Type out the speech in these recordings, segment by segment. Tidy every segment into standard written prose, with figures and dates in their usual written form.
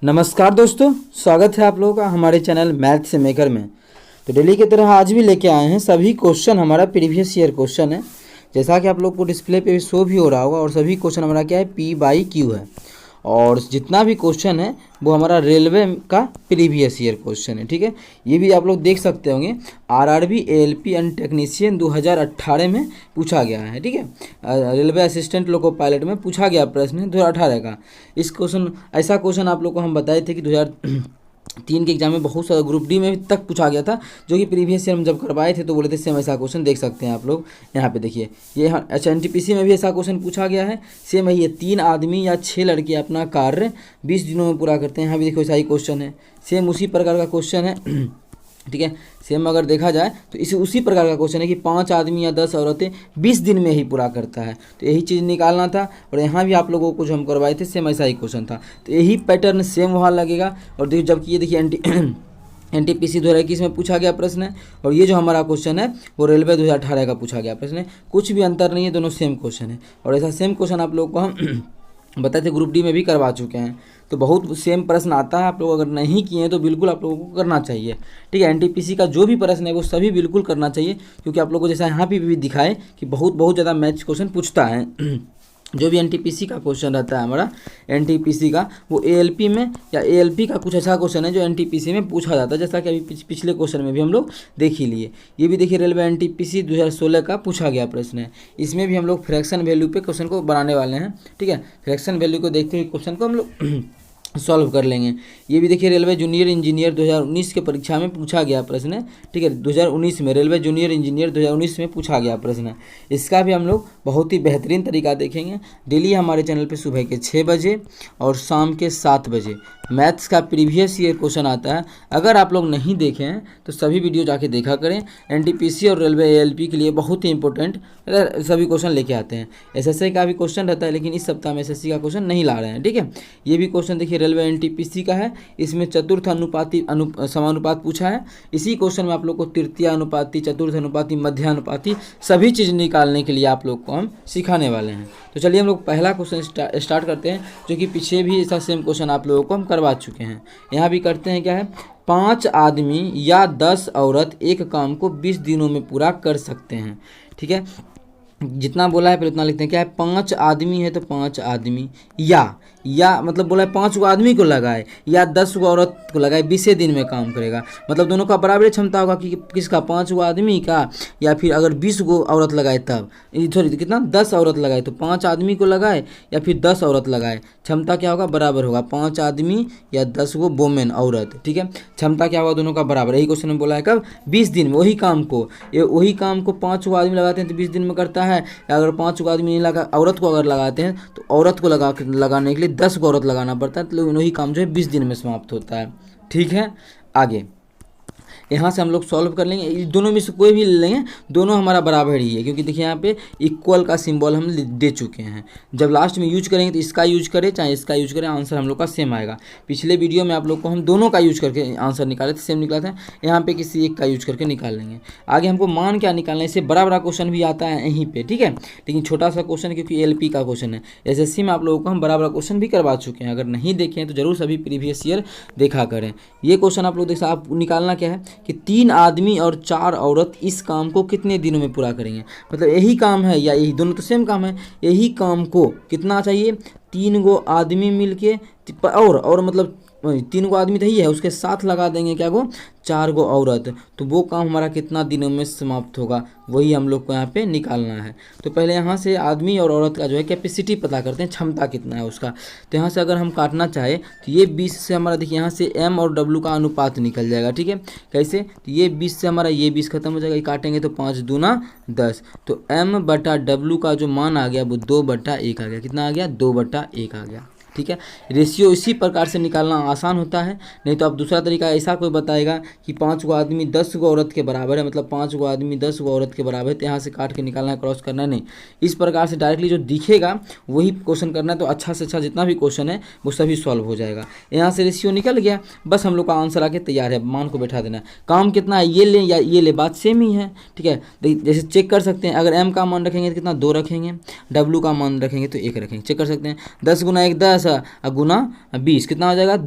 नमस्कार दोस्तों, स्वागत है आप लोगों का हमारे चैनल मैथ से मेकर में। तो डेली की तरह आज भी लेके आए हैं सभी क्वेश्चन हमारा प्रीवियस ईयर क्वेश्चन है। जैसा कि आप लोग को डिस्प्ले पे भी शो भी हो रहा होगा, और सभी क्वेश्चन हमारा क्या है, P/Q है। और जितना भी क्वेश्चन है वो हमारा रेलवे का प्रीवियस ईयर क्वेश्चन है। ठीक है, ये भी आप लोग देख सकते होंगे। RRB ALP एंड टेक्नीशियन 2018 में पूछा गया है। ठीक है, रेलवे असिस्टेंट लोको पायलट में पूछा गया प्रश्न 2018 का। इस क्वेश्चन ऐसा क्वेश्चन आप लोग को हम बताए थे कि 2003 के एग्जाम में बहुत सारा ग्रुप डी में तक पूछा गया था, जो कि प्रीवियस ईयर हम जब करवाए थे तो बोले थे सेम ऐसा क्वेश्चन देख सकते हैं आप लोग। यहाँ पे देखिए, ये अच्छा NTPC में भी ऐसा क्वेश्चन पूछा गया है। सेम है, ये 3 आदमी या 6 लड़के अपना कार्य 20 दिनों में पूरा करते हैं। यहाँ भी देखो ऐसा ही क्वेश्चन है, सेम उसी प्रकार का क्वेश्चन है। ठीक है, सेम अगर देखा जाए तो इसे उसी प्रकार का क्वेश्चन है कि 5 आदमी या 10 औरतें 20 दिन में ही पूरा करता है। तो यही चीज़ निकालना था, और यहाँ भी आप लोगों को जो हम करवाए थे सेम ऐसा ही क्वेश्चन था। तो यही पैटर्न सेम वहाँ लगेगा। और देखिए, जबकि ये देखिए NTPC 2021 में पूछा गया प्रश्न है, और ये जो हमारा क्वेश्चन है वो रेलवे 2018 का पूछा गया प्रश्न है। कुछ भी अंतर नहीं है, दोनों सेम क्वेश्चन है। और ऐसा सेम क्वेश्चन आप लोग को हम बताए थे, ग्रुप डी में भी करवा चुके हैं। तो बहुत सेम प्रश्न आता है। आप लोग अगर नहीं किए हैं तो बिल्कुल आप लोगों को करना चाहिए। ठीक है, NTPC का जो भी प्रश्न है वो सभी बिल्कुल करना चाहिए, क्योंकि आप लोगों को जैसा यहाँ पे भी दिखाए कि बहुत ज़्यादा मैथ्स क्वेश्चन पूछता है। जो भी NTPC का क्वेश्चन रहता है हमारा, NTPC का वो ALP में या ALP का कुछ ऐसा क्वेश्चन है जो NTPC में पूछा जाता है, जैसा कि अभी पिछले क्वेश्चन में भी हम लोग देख ही लिए। ये भी देखिए, रेलवे NTPC 2016 का पूछा गया प्रश्न है। इसमें भी हम लोग फ्रैक्शन वैल्यू पे क्वेश्चन को बनाने वाले हैं। ठीक है, फ्रैक्शन वैल्यू को देखते हुए क्वेश्चन को हम लोग सॉल्व कर लेंगे। ये भी देखिए, रेलवे जूनियर इंजीनियर 2019 के परीक्षा में पूछा गया प्रश्न है। ठीक है, 2019 में रेलवे जूनियर इंजीनियर 2019 में पूछा गया प्रश्न है। इसका भी हम लोग बहुत ही बेहतरीन तरीका देखेंगे। डेली हमारे चैनल पे सुबह के 6 बजे और शाम के 7 बजे मैथ्स का प्रीवियस ईयर क्वेश्चन आता है। अगर आप लोग नहीं देखे हैं तो सभी वीडियो जाके देखा करें। NTPC और रेलवे ALP के लिए बहुत ही इंपॉर्टेंट सभी क्वेश्चन लेके आते हैं। SSI का भी क्वेश्चन रहता है, लेकिन इस सप्ताह में SSC का क्वेश्चन नहीं ला रहे हैं। ठीक है, ये भी क्वेश्चन देखिए रेलवे NTPC का है। इसमें चतुर्थ अनुपाती समानुपात पूछा है। इसी क्वेश्चन में आप लोग को तृतीय अनुपाती, चतुर्थ अनुपाती, मध्य अनुपाती सभी चीज़ निकालने के लिए आप लोग को हम सिखाने वाले हैं। तो चलिए हम लोग पहला क्वेश्चन स्टार्ट करते हैं, जो कि पीछे भी ऐसा सेम क्वेश्चन आप लोगों को हम करवा चुके हैं। यहाँ भी करते हैं। क्या है, 5 आदमी या 10 औरत एक काम को 20 दिनों में पूरा कर सकते हैं। ठीक है, जितना बोला है पहले उतना लिखते हैं। क्या है, 5 आदमी है तो 5 आदमी या मतलब बोला है 5 गो आदमी को लगाए या 10 गो औरत को लगाए, 20 दिन में काम करेगा। मतलब दोनों का बराबर क्षमता होगा कि किसका, 5 गो आदमी का, या फिर अगर 20 गो औरत लगाए तब, सॉरी कितना, 10 औरत लगाए तो 5 आदमी को लगाए या फिर 10 औरत लगाए, क्षमता क्या होगा, बराबर होगा। 5 आदमी या 10 गो वोमेन औरत। ठीक है, क्षमता क्या होगा, दोनों का बराबर। यही क्वेश्चन में बोला है कब, 20 दिन में। वही काम को 5 गो आदमी लगाते हैं तो 20 दिन में करता है। या अगर 5 गो आदमी नहीं लगा, औरत को अगर लगाते हैं तो औरत को लगाने के लिए 10 गो औरत लगाना पड़ता है। तो वही काम जो है 20 दिन में समाप्त होता है। ठीक है, आगे यहाँ से हम लोग सॉल्व कर लेंगे। इस दोनों में से कोई भी ले लेंगे, दोनों हमारा बराबर ही है, क्योंकि देखिए यहाँ पे इक्वल का सिंबल हम दे चुके हैं। जब लास्ट में यूज करेंगे तो इसका यूज करें चाहे इसका यूज करें, आंसर हम लोग का सेम आएगा। पिछले वीडियो में आप लोग को हम दोनों का यूज करके आंसर निकाले थे, सेम निकला था। यहाँ पे किसी एक का यूज करके निकाल लेंगे। आगे हमको मान क्या निकालना है, इससे बड़ा बड़ा क्वेश्चन भी आता है यहीं पर। ठीक है, लेकिन छोटा सा क्वेश्चन क्योंकि LP का क्वेश्चन है। SSC में आप लोगों को हम बड़ा बड़ा क्वेश्चन भी करवा चुके हैं। अगर नहीं देखे हैं तो जरूर सभी प्रीवियस ईयर देखा करें। ये क्वेश्चन आप लोग देख, आप निकालना क्या है कि 3 आदमी और 4 औरत इस काम को कितने दिनों में पूरा करेंगे। मतलब यही काम है या यही दोनों तो सेम काम है। यही काम को कितना चाहिए, 3 गो आदमी मिलके, और मतलब 3 गो आदमी तो ही है, उसके साथ लगा देंगे क्या गो, 4 गो औरत। तो वो काम हमारा कितना दिनों में समाप्त होगा, वही हम लोग को यहाँ पे निकालना है। तो पहले यहाँ से आदमी और औरत का जो है कैपेसिटी पता करते हैं, क्षमता कितना है उसका। तो यहाँ से अगर हम काटना चाहे तो ये 20 से हमारा देखिए यहाँ से M और W का अनुपात निकल जाएगा। ठीक है, कैसे, तो ये 20 से हमारा ये 20 खत्म हो जाएगा, ये काटेंगे तो 5 दूना 10। तो M/W का जो मान आ गया वो 2/1 आ गया। कितना आ गया, 2/1 आ गया। ठीक है, रेशियो इसी प्रकार से निकालना आसान होता है। नहीं तो आप दूसरा तरीका ऐसा कोई बताएगा कि 5 गो आदमी 10 गो औरत के बराबर है, मतलब 5 गो आदमी 10 गो औरत के बराबर है, तो यहाँ से काट के निकालना है, क्रॉस करना है, नहीं। इस प्रकार से डायरेक्टली जो दिखेगा वही क्वेश्चन करना है। तो अच्छा से अच्छा जितना भी क्वेश्चन है वो सभी सॉल्व हो जाएगा। यहाँ से रेशियो निकल गया, बस हम लोग का आंसर आके तैयार है। मान को बैठा देना है। काम कितना है, ये ले या ये ले, बात सेम ही है। ठीक है, जैसे चेक कर सकते हैं, अगर M का मान रखेंगे तो कितना, 2 रखेंगे, W का मान रखेंगे तो 1 रखेंगे। चेक कर सकते हैं, 10 गुना 1 10, 10 गुना 20 कितना हो जाएगा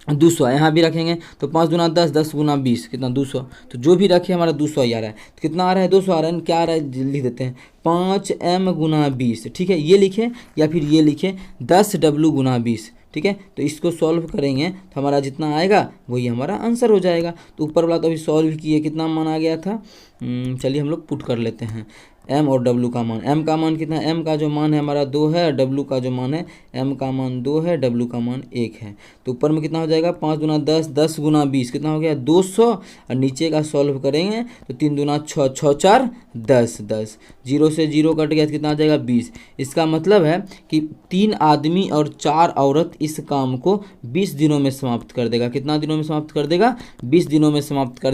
200। यहाँ भी रखेंगे तो 5 गुना 10, 10 गुना 20 कितना 200। तो जो भी रखे हमारा 200 ही आ रहा है। तो कितना आ रहा है 200 आ रहा है। क्या आ रहा है लिख देते हैं 5m गुना 20, ठीक है। ये लिखे या फिर ये लिखे 10w गुना 20, ठीक है। तो इसको सॉल्व करेंगे तो हमारा जितना आएगा वही हमारा आंसर हो जाएगा। तो ऊपर वाला तो अभी सॉल्व किए कितना मान आ गया था, चलिए हम लोग पुट कर लेते हैं m और w का मान। m का मान कितना, m का जो मान है हमारा 2 है, और w का जो मान है m का मान 2 है, w का मान 1 है। तो ऊपर में कितना हो जाएगा 5 गुना 10, 10 गुना 20 कितना हो गया 200। और नीचे का सॉल्व करेंगे तो 3 दूना 6, 6 4 10, 10 जीरो से जीरो कट गया तो कितना आ जाएगा 20। इसका मतलब है कि 3 आदमी और 4 औरत इस काम को 20 दिनों में समाप्त कर देगा। कितना दिनों में समाप्त कर देगा 20 दिनों में समाप्त कर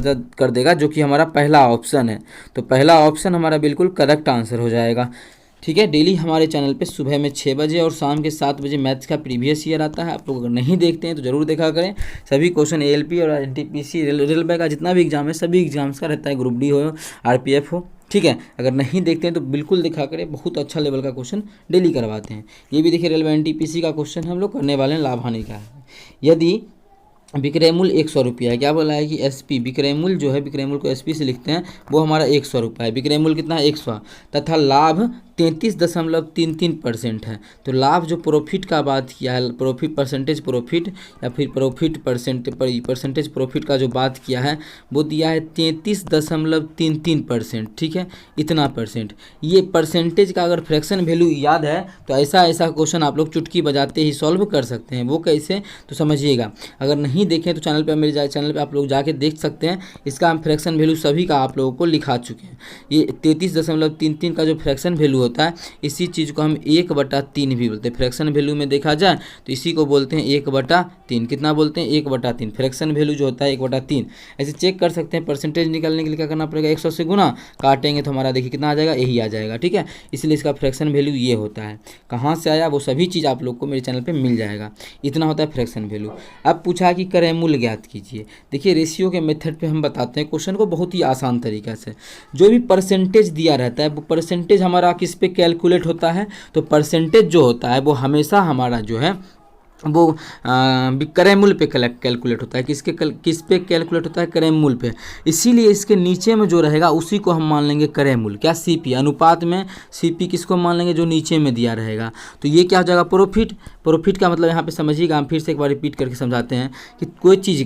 देगा, जो कि हमारा पहला ऑप्शन है। तो पहला ऑप्शन हमारा बिल्कुल करेक्ट आंसर हो जाएगा, ठीक है। डेली हमारे चैनल पे सुबह में 6 बजे और शाम के 7 बजे मैथ्स का प्रीवियस ईयर आता है। आप लोग अगर नहीं देखते हैं तो ज़रूर देखा करें। सभी क्वेश्चन ALP और NTPC रेलवे का जितना भी एग्जाम है सभी एग्जाम्स का रहता है, ग्रुप डी हो RPF हो, ठीक है। अगर नहीं देखते हैं तो बिल्कुल देखा करें, बहुत अच्छा लेवल का क्वेश्चन डेली करवाते हैं। ये भी देखिए रेलवे NTPC का क्वेश्चन हम लोग करने वाले हैं, लाभ हानि का है। यदि विक्रय मूल्य 100 रुपया है, क्या बोला है कि SP विक्रय मूल्य जो है, विक्रय मूल्य को SP से लिखते हैं, वो हमारा 100 रुपया है। विक्रय मूल्य कितना है 100, तथा लाभ 33.33% है। तो लाभ जो प्रॉफिट का बात किया है, प्रॉफिट परसेंटेज प्रॉफिट या फिर प्रॉफिट परसेंटेज प्रॉफिट का जो बात किया है वो दिया है 33.33%, ठीक है। इतना परसेंट, ये परसेंटेज का अगर फ्रैक्शन वैल्यू याद है तो ऐसा क्वेश्चन आप लोग चुटकी बजाते ही सॉल्व कर सकते हैं। वो कैसे तो समझिएगा, अगर नहीं देखें तो चैनल पे मेरे चैनल पे आप लोग जाके देख सकते हैं। इसका हम फ्रैक्शन वैल्यू सभी का आप लोगों को लिखा चुके हैं। ये 33.33 का जो फ्रैक्शन वैल्यू होता है, इसी चीज़ को हम 1/3 भी बोलते हैं। फ्रैक्शन वैल्यू में देखा जाए तो इसी को बोलते हैं 1/3। कितना बोलते हैं 1/3। फ्रैक्शन वैल्यू जो होता है 1/3। ऐसे चेक कर सकते हैं। परसेंटेज निकालने के लिए क्या करना पड़ेगा 100 से गुना काटेंगे तो हमारा देखिए कितना आ जाएगा, यही आ जाएगा, ठीक है। इसलिए इसका फ्रैक्शन वैल्यू ये होता है। कहाँ से आया वो सभी चीज़ आप लोग को मेरे चैनल पर मिल जाएगा। इतना होता है फ्रैक्शन वैल्यू। अब पूछा कि क्रय मूल्य ज्ञात कीजिए। देखिए रेशियो के मेथड पे हम बताते हैं क्वेश्चन को बहुत ही आसान तरीका से। जो भी परसेंटेज दिया रहता है वो परसेंटेज हमारा किस पे कैलकुलेट होता है, तो परसेंटेज जो होता है वो हमेशा हमारा जो है वो क्रय मूल्य पे कैलकुलेट होता है। किस पे कैलकुलेट होता है, क्रय मूल्य पे। इसीलिए इसके नीचे में जो रहेगा उसी को हम मान लेंगे क्रय मूल्य। क्या CP अनुपात में CP किसको मान लेंगे, जो नीचे में दिया रहेगा। तो ये क्या हो जाएगा प्रॉफिट। प्रॉफिट का मतलब यहाँ पे समझिएगा, हम फिर से एक बार रिपीट करके समझाते हैं कि कोई चीज़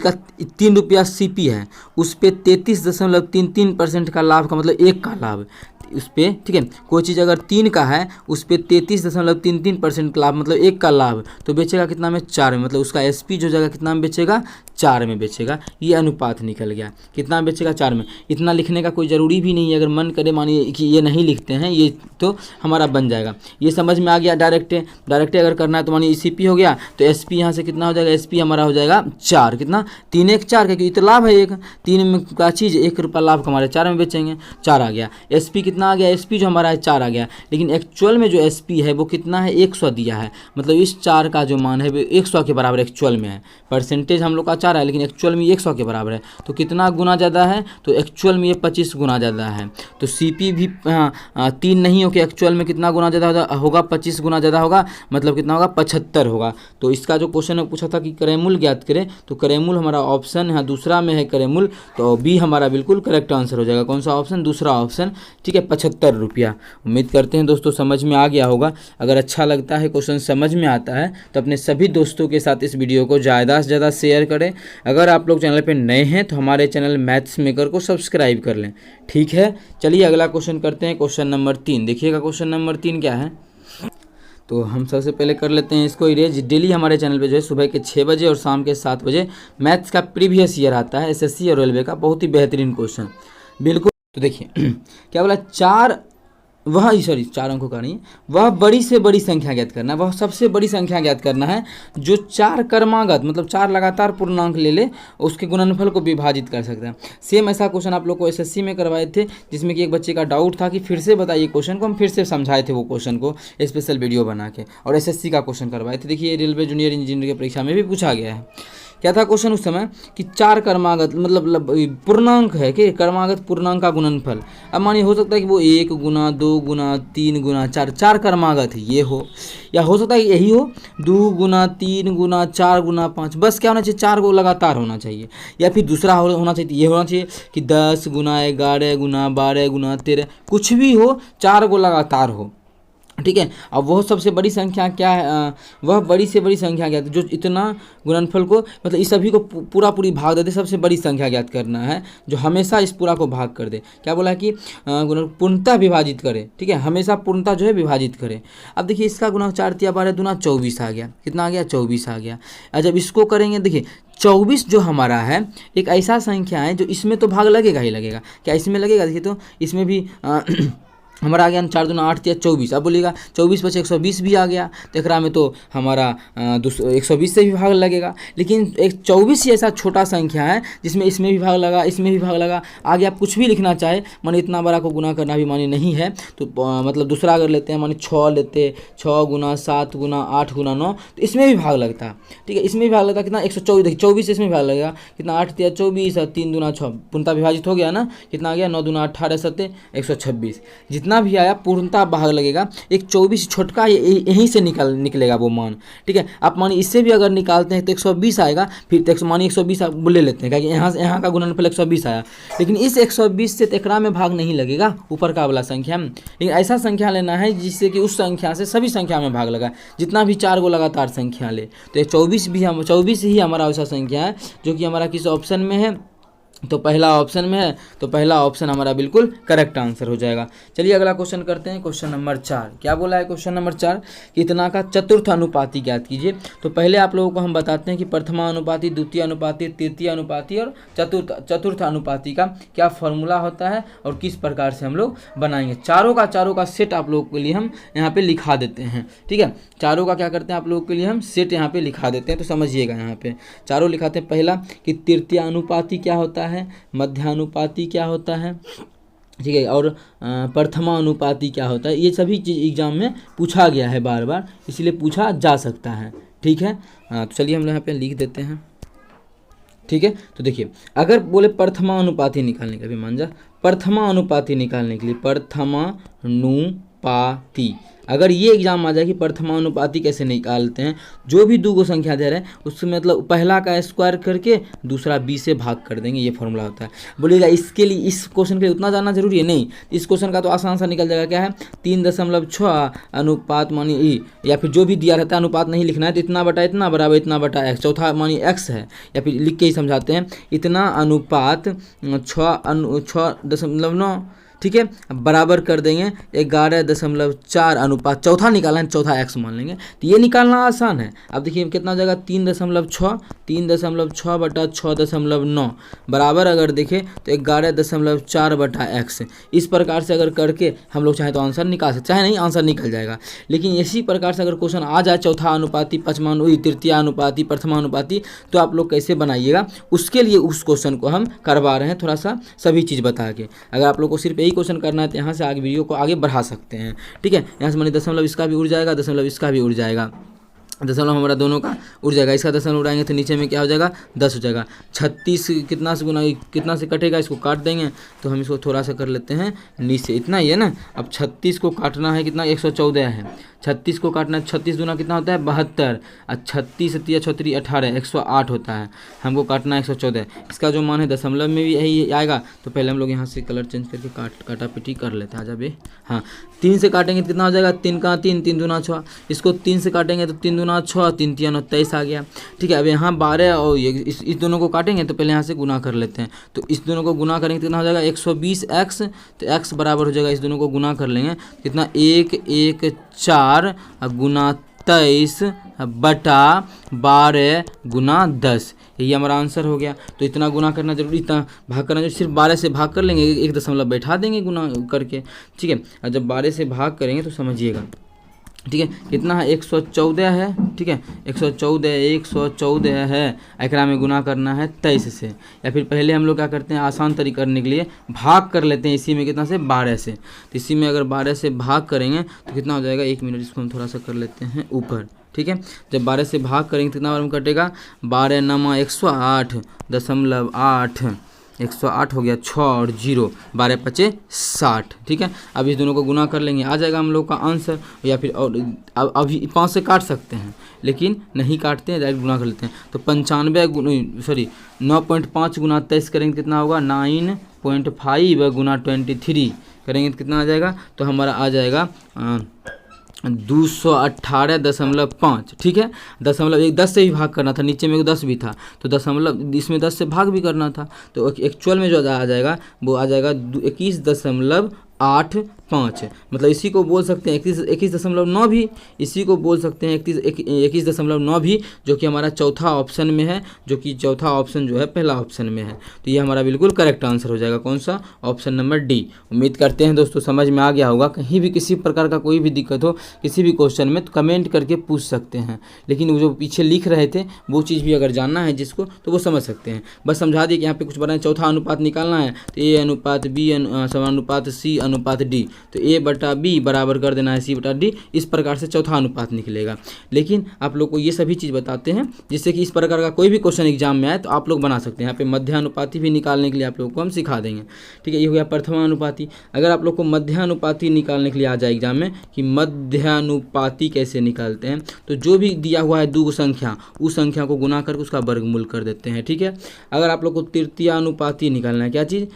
का 3 रुपया CP है, उस पर 33.33% का लाभ का मतलब 1 का लाभ उस पर, ठीक है। कोई चीज़ अगर 3 का है उस पर 33.33% लाभ मतलब 1 का लाभ, तो बेचेगा कितना में 4 में, मतलब उसका SP जो जगह कितना में बेचेगा 4 में बेचेगा। ये अनुपात निकल गया, कितना बेचेगा 4 में। इतना लिखने का कोई ज़रूरी भी नहीं है, अगर मन करे मानिए कि ये नहीं लिखते हैं ये तो हमारा बन जाएगा। ये समझ में आ गया। डायरेक्ट अगर करना है तो मानिए CP हो गया तो SP यहाँ से कितना हो जाएगा, SP हमारा हो जाएगा 4। कितना 3 1 4, क्योंकि तो लाभ है 1, 3 में का चीज़ 1 रुपया लाभ कमा रहे, 4 में बेचेंगे 4 आ गया। SP कितना आ गया, SP जो हमारा है 4 आ गया। लेकिन एक्चुअल में जो SP है वो कितना है 100 दिया है, मतलब इस 4 का जो मान है वो 100 के बराबर एक्चुअल में है। परसेंटेज हम लोग का 4 है लेकिन एक्चुअल में 100 के बराबर है। तो कितना गुना ज़्यादा है, तो एक्चुअल में ये 25 गुना ज़्यादा है। तो CP भी 3 नहीं हो के एक्चुअल में कितना गुना ज़्यादा होगा, 25 गुना ज़्यादा होगा, मतलब कितना होगा 75 होगा। तो इसका जो क्वेश्चन पूछा था कि क्रय मूल्य ज्ञात करें, तो क्रय मूल्य हमारा ऑप्शन यहाँ दूसरा में है क्रय मूल्य, तो B हमारा बिल्कुल करेक्ट आंसर हो जाएगा। कौन सा ऑप्शन, दूसरा ऑप्शन, ठीक है। 75 रुपया। उम्मीद करते हैं दोस्तों समझ में आ गया होगा। अगर अच्छा लगता है, क्वेश्चन समझ में आता है तो अपने सभी दोस्तों के साथ इस वीडियो को ज़्यादा से ज़्यादा शेयर करें। अगर आप लोग चैनल पे नए हैं तो हमारे चैनल मैथ्स मेकर को सब्सक्राइब कर लें, ठीक है। चलिए अगला क्वेश्चन करते हैं, क्वेश्चन नंबर 3। देखिएगा क्वेश्चन नंबर 3 क्या है, तो हम सबसे पहले कर लेते हैं इसको इरेज। डेली हमारे चैनल पे जो है सुबह के 6 बजे और शाम के 7 बजे मैथ्स का प्रीवियस ईयर आता है, SSC और रेलवे का, बहुत ही बेहतरीन क्वेश्चन बिल्कुल। तो देखिए क्या बोला, 4 अंकों का नहीं, वह बड़ी से बड़ी संख्या ज्ञात करना है। वह सबसे बड़ी संख्या ज्ञात करना है जो 4 क्रमागत मतलब 4 लगातार पूर्णांक ले उसके गुणनफल को विभाजित कर सकता है। सेम ऐसा क्वेश्चन आप लोग को SSC में करवाए थे, जिसमें कि एक बच्चे का डाउट था कि फिर से बताइए क्वेश्चन को। हम फिर से समझाए थे वो क्वेश्चन को स्पेशल वीडियो बना के, और SSC का क्वेश्चन करवाए थे। देखिए रेलवे जूनियर इंजीनियर की परीक्षा में भी पूछा गया है। क्या था क्वेश्चन उस समय कि 4 क्रमागत मतलब पूर्णांक है कि क्रमागत पूर्णांक का गुणनफल। अब मानिए हो सकता है कि वो 1 गुना 2 गुना 3 गुना 4 क्रमागत है ये हो, या हो सकता है कि यही हो 2 गुना 3 गुना 4 गुना 5, बस क्या होना चाहिए 4 को लगातार होना चाहिए। या फिर दूसरा होना चाहिए, ये होना चाहिए कि 10 गुना 11 गुना 12 गुना 13, कुछ भी हो 4 को लगातार हो, ठीक है। अब वह सबसे बड़ी संख्या क्या है, वह बड़ी से बड़ी संख्या ज्ञात जो इतना गुणनफल को मतलब इस सभी को पूरा पूरी भाग दे दे, सबसे बड़ी संख्या ज्ञात करना है जो हमेशा इस पूरा को भाग कर दे। क्या बोला है कि पूर्णतः विभाजित करे, ठीक है, हमेशा पूर्णतः जो है विभाजित करे। अब देखिए इसका गुना 4 तिया 12 दूना 24 आ गया, कितना आ गया 24 आ गया। और जब इसको करेंगे देखिए 24 जो हमारा है एक ऐसा संख्या है जो इसमें तो भाग लगेगा ही लगेगा। क्या इसमें लगेगा, देखिए तो इसमें भी हमारा आ गया 4 दूना 8 तिया 24। अब बोलिएगा 24 बचे 120 भी आ गया, तो एकरा में तो हमारा 120 से भी भाग लगेगा। लेकिन एक 24 ही ऐसा छोटा संख्या है जिसमें इसमें भी भाग लगा, इसमें भी भाग लगा। आगे आप कुछ भी लिखना चाहे, माने इतना बड़ा को गुना करना भी माने नहीं है, तो मतलब दूसरा अगर लेते हैं माने 6 लेते, 6 गुना 7 गुना 8 गुना 9, तो इसमें भी भाग लगता है, ठीक है। इसमें भी भाग लगता है कितना 124, देखिए 24 इसमें भाग लगेगा कितना 8 तिया 24 और 3 दूना 6, पूर्णतः विभाजित हो गया ना, कितना आ गया 9 दूना 18 7 126। जितना भी आया पूर्णतः भाग लगेगा। एक 24 छोटका यहीं से निकलेगा वो मान, ठीक है। आप मानिए इससे भी अगर निकालते हैं तो 120 आएगा, फिर मानिए 120 आप ले लेते हैं क्योंकि यहाँ का गुणनफल 120 आया, लेकिन इस 120 से एकरा में भाग नहीं लगेगा ऊपर का वाला संख्या में। लेकिन ऐसा संख्या लेना है जिससे कि उस संख्या से सभी संख्या में भाग लगा, जितना भी 4 को लगातार संख्या ले। तो 24 ही हमारा ऐसा संख्या है जो कि हमारा किस ऑप्शन में है, तो पहला ऑप्शन में है, तो पहला ऑप्शन हमारा बिल्कुल करेक्ट आंसर हो जाएगा। चलिए अगला क्वेश्चन करते हैं, क्वेश्चन नंबर 4। क्या बोला है क्वेश्चन नंबर 4, कितना का चतुर्थ अनुपाती ज्ञात कीजिए। तो पहले आप लोगों को हम बताते हैं कि प्रथमा अनुपाती, द्वितीय अनुपाती, तृतीय अनुपाती और चतुर्थ अनुपाती का क्या फॉर्मूला होता है और किस प्रकार से हम लोग बनाएंगे। चारों का सेट आप लोगों के लिए हम यहाँ पे लिखा देते हैं, ठीक है। चारों का क्या करते हैं आप लोगों के लिए हम सेट यहाँ पे लिखा देते हैं, तो समझिएगा यहाँ पे चारों लिखाते हैं। पहला कि तृतीय अनुपाती क्या होता है, मध्यानुपाती क्या होता है, ठीक है, और प्रथमा अनुपाती क्या होता है। ये सभी चीज़ एग्जाम में पूछा गया है बार बार, इसलिए पूछा जा सकता है, ठीक है। तो चलिए हम यहाँ पे लिख देते हैं, ठीक है। तो देखिए अगर बोले प्रथमा अनुपाती निकालने का भी मान जा, प्रथमा अनुपाती निकालने के लिए प्रथमानुपाती, अगर ये एग्जाम आ जाए कि प्रथमानुपाती कैसे निकालते हैं, जो भी दो संख्या दे रहे हैं उसमें मतलब पहला का स्क्वायर करके दूसरा 20 से भाग कर देंगे, ये फॉर्मूला होता है। बोलिएगा इसके लिए इस क्वेश्चन के लिए उतना जानना जरूरी है नहीं, इस क्वेश्चन का तो आसान सा निकल जाएगा। क्या है 3.6 अनुपात मानी ई, या फिर जो भी दिया रहता है अनुपात नहीं लिखना है, तो इतना बटा इतना बराबर इतना बटा एक्स, चौथा मानी एक्स है, या फिर लिख के ही समझाते हैं इतना अनुपात 6.9, ठीक है, बराबर कर देंगे 11.4 अनुपात, चौथा निकालना है चौथा एक्स मान लेंगे, तो ये निकालना आसान है। अब देखिए कितना जगह 3.6 बटा 6.9 बराबर अगर देखें तो 11.4 बटा एक्स। इस प्रकार से अगर करके हम लोग चाहे तो आंसर निकाल सकते, चाहे नहीं आंसर निकल जाएगा। लेकिन इसी प्रकार से अगर क्वेश्चन आ जाए चौथा अनुपाती, पंचमा तृतीय अनुपाती, प्रथमा अनुपाती, तो आप लोग कैसे बनाइएगा, उसके लिए उस क्वेश्चन को हम करवा रहे हैं थोड़ा सा सभी चीज़ बता के। अगर आप लोग को सिर्फ क्वेश्चन करना है तो यहाँ से आगे वीडियो को आगे बढ़ा सकते हैं, ठीक है। यहाँ से मानिए दशमलव इसका भी उड़ जाएगा, दशमलव इसका भी उड़ जाएगा, दशमलव हमारा दोनों का उड़ जाएगा। इसका दशमलव उड़ाएंगे तो नीचे में क्या हो जाएगा 10 हो जाएगा। 36 कितना से गुना कितना से कटेगा, इसको काट देंगे, तो हम इसको थोड़ा सा कर लेते हैं नीचे, इतना ही है ना। अब 36 को काटना है कितना 114 है, 36 को काटना है, 36 दूना कितना होता है 72, और 36 तिया 36 18 108 होता है, हमको काटना है 114। इसका जो मान है दशमलव में भी यही आएगा, तो पहले हम लोग यहाँ से कलर चेंज करके काटा पिटी कर लेते हैं। जब हाँ 3 से काटेंगे तो कितना हो जाएगा 3 का 3, 3 दूना 6, इसको 3 से काटेंगे तो 3 दूना 6, 3 तिया 9 23 आ गया, ठीक है। अब यहाँ 12 और ये इस दोनों को काटेंगे तो पहले यहाँ से गुना कर लेते हैं, तो इस दोनों को गुना करेंगे तो कितना हो जाएगा 120x, तो x बराबर हो जाएगा, इस दोनों को गुना कर लेंगे कितना 114 गुना 23 बटा 12 गुना 10, यही हमारा आंसर हो गया। तो इतना गुना करना जरूरी, इतना भाग करना जरूरी, सिर्फ 12 से भाग कर लेंगे, 1 दशमलव बैठा देंगे गुना करके, ठीक है। और जब 12 से भाग करेंगे तो समझिएगा, ठीक है, कितना है 114 है, ठीक है, 114 है, एकरा में गुना करना है 23 से, या फिर पहले हम लोग क्या करते हैं आसान तरीका करने के लिए भाग कर लेते हैं इसी में कितना से 12 से, तो इसी में अगर 12 से भाग करेंगे तो कितना हो जाएगा, 1 मिनट इसको हम थोड़ा सा कर लेते हैं ऊपर, ठीक है। जब 12 से भाग करेंगे कितना बार में कटेगा, 12 नमा 108.8, 108 हो गया 6 और 0, 12 पचे 60, ठीक है। अब इस दोनों को गुना कर लेंगे, आ जाएगा हम लोग का आंसर। या फिर और अभी 5 से काट सकते हैं लेकिन नहीं काटते हैं, डायरेक्ट गुना कर लेते हैं। तो 9.5 गुना 23 करेंगे कितना होगा, 9.5 गुना 23 करेंगे तो कितना आ जाएगा, तो हमारा आ जाएगा 218.5, ठीक है। दशमलव 10 से भी भाग करना था, नीचे में 10 भी था तो दशमलव इसमें 10 से भाग भी करना था, तो एक्चुअल में जो आ जाएगा वो आ जाएगा 21.85। मतलब इसी को बोल सकते हैं 21.9 भी, इसी को बोल सकते हैं 21.9 भी, जो कि हमारा चौथा ऑप्शन में है, जो कि चौथा ऑप्शन जो है पहला ऑप्शन में है। तो ये हमारा बिल्कुल करेक्ट आंसर हो जाएगा, कौन सा, ऑप्शन नंबर डी। उम्मीद करते हैं दोस्तों समझ में आ गया होगा। कहीं भी किसी प्रकार का कोई भी दिक्कत हो किसी भी क्वेश्चन में तो कमेंट करके पूछ सकते हैं, लेकिन वो जो पीछे लिख रहे थे वो चीज़ भी अगर जानना है जिसको तो वो समझ सकते हैं। बस समझा दिए कि यहाँ पे कुछ बना है, चौथा अनुपात निकालना है तो ए अनुपात बी समानुपात सी अनुपात डी, तो ए बटा बी बराबर कर देना है सी बटा डी। इस प्रकार से चौथा अनुपात निकलेगा। लेकिन आप लोग को ये सभी चीज़ बताते हैं जिससे कि इस प्रकार का कोई भी क्वेश्चन एग्जाम में आए तो आप लोग बना सकते हैं। यहाँ पे मध्यानुपाती भी निकालने के लिए आप लोगों को हम सिखा देंगे, ठीक है। ये हो गया प्रथमानुपाती। अगर आप लोग को मध्यानुपाती निकालने के लिए आ जाए एग्जाम में कि मध्यानुपाती कैसे निकालते हैं, तो जो भी दिया हुआ है दो संख्या, उस संख्या को गुना करके उसका वर्गमूल कर देते हैं, ठीक है। अगर आप लोग को तृतीयानुपाती निकालना है, क्या चीज़,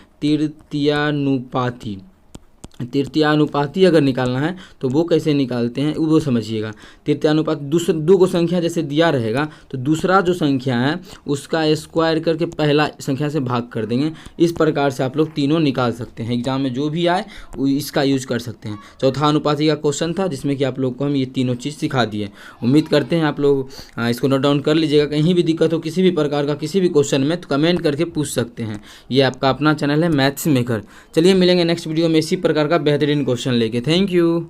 तृतीयानुपाती अगर निकालना है तो वो कैसे निकालते हैं वो समझिएगा। तृतीयानुपात दो को संख्या जैसे दिया रहेगा तो दूसरा जो संख्या है उसका स्क्वायर करके पहला संख्या से भाग कर देंगे। इस प्रकार से आप लोग तीनों निकाल सकते हैं, एग्जाम में जो भी आए वो इसका यूज कर सकते हैं। चौथा अनुपाती का क्वेश्चन था जिसमें कि आप लोग को हम ये तीनों चीज़ सिखा दिए। उम्मीद करते हैं आप लोग इसको नोट डाउन कर लीजिएगा। कहीं भी दिक्कत हो किसी भी प्रकार का किसी भी क्वेश्चन में तो कमेंट करके पूछ सकते हैं। ये आपका अपना चैनल है मैथ्स मेकर। चलिए मिलेंगे नेक्स्ट वीडियो में इसी प्रकार का बेहतरीन क्वेश्चन लेके। Thank you.